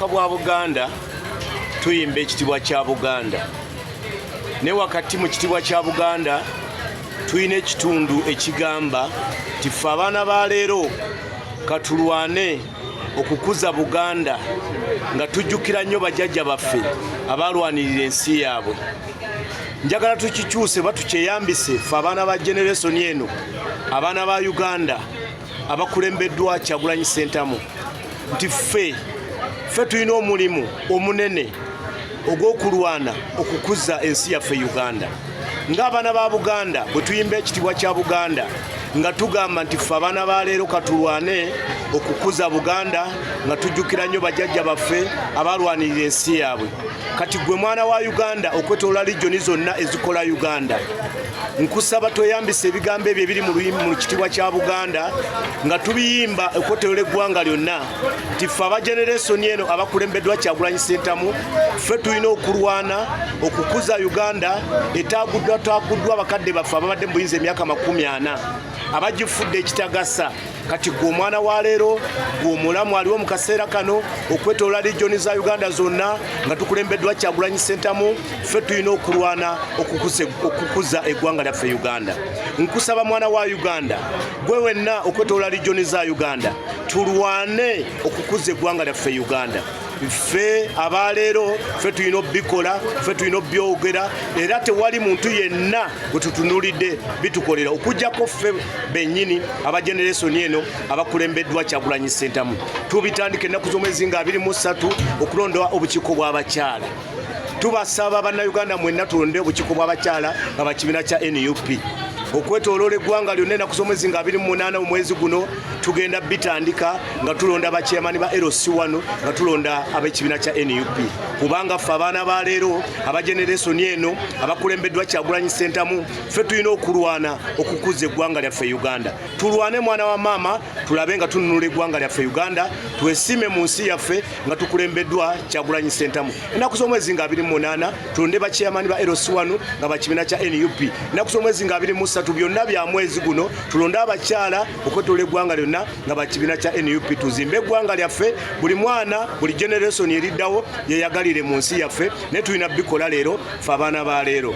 butaka bwa Buganda tuyimba ekitibwa kya Buganda. Ne wakati mu kitibwa kya Buganda tuyina ekitundu ekigamba nti ffe abaana ba leero katulwane okukuza Buganda nga tujjukira nnyo bajjajja baffe abalwanirira ensi yaabwe. Njagala tukikyuse batukyeyambise ffe abaana ba generation eno, abaana ba Uganda abakulembeddwa Kyagulanyi Ssentamu, nti ffe tulina omulimu omunene ogw'okulwana okukuza ensi yaffe Uganda. Ng'abaana ba Buganda bwe tuyimba ekitibwa kya Buganda nga tugamba nti ffe abaana ba leero katulwane okukuza Buganda nga tujjukira nnyo bajjajja baffe abalwanirira ensi yaabwe. Kati gwe mwana wa Uganda okwetoloola regioni zonna ezikola Uganda, nkusaba tweyambise ebigambo ebyo ebiri mu kitibwa kya Buganda nga tubiyimba okwetoloola eggwanga lyonna, nti ffe aba generation eno abakulembeddwa Kyagulanyi Ssentamu ffe tulina okulwana okukuza Uganda etaaguddwa bakadde baffe ababadde mu buyinza emyaka 40 abagifudde ekitagasa. Kati gwe omwana wa leero gwe omulamu aliwo mu kaseera kano okwetoloola regioni za Uganda zonna nga tukulembeddwa Kyagulanyi Ssentamu, ffe tulina okulwana okukuza eggwanga lyaffe Uganda. Nkusaba mwana wa Uganda gwe wenna okwetoloola regioni za Uganda tulwane okukuza eggwanga lyaffe Uganda. Ffe abaleero ffe tulina obikola, ffe tulina obyogera, era tewali muntu yenna gwe tutunuulidde bitukolera okujjako ffe bennyini aba generation eno abakulembeddwa Kyagulanyi Ssentamu. Tubitandika ennaku z'omwezi nga 23 okulonda obukiiko bw'abakyala. Tubasaba bannayuganda mwenna tulonde obukiiko bw'abakyala abakibiina kya NUP okwetoloola eggwanga lyonna ennaku z'omwezi nga 28 mu mwezi guno tugenda bitandika nga tulonda abachairman ba LC1 nga tulonda ab'ekibiina kya NUP, kubanga ffe abaana ba leero aba generation eno abakulembeddwa Kyagulanyi Ssentamu ffe tulina okulwana okukuza eggwanga lyaffe Uganda. Tulwane mwana wa maama tulabe nga tununula eggwanga lyaffe Uganda, twesime mu nsi yaffe nga tukulembeddwa Kyagulanyi Ssentamu. Ennaku z'omwezi nga 28 tulonde bachairman ba LC1 nga bakibiina kya NUP. Ennaku z'omwezi nga 23 byonna bya mwezi guno tulonde abakyala okwetoloola eggwanga lyonna nga bakibiina kya NUP. Tuzimbe eggwanga lyaffe, buli mwana buli generation eriddawo yeyagalire mu nsi yaffe, ne tulina bikola leero ffe abaana ba leero.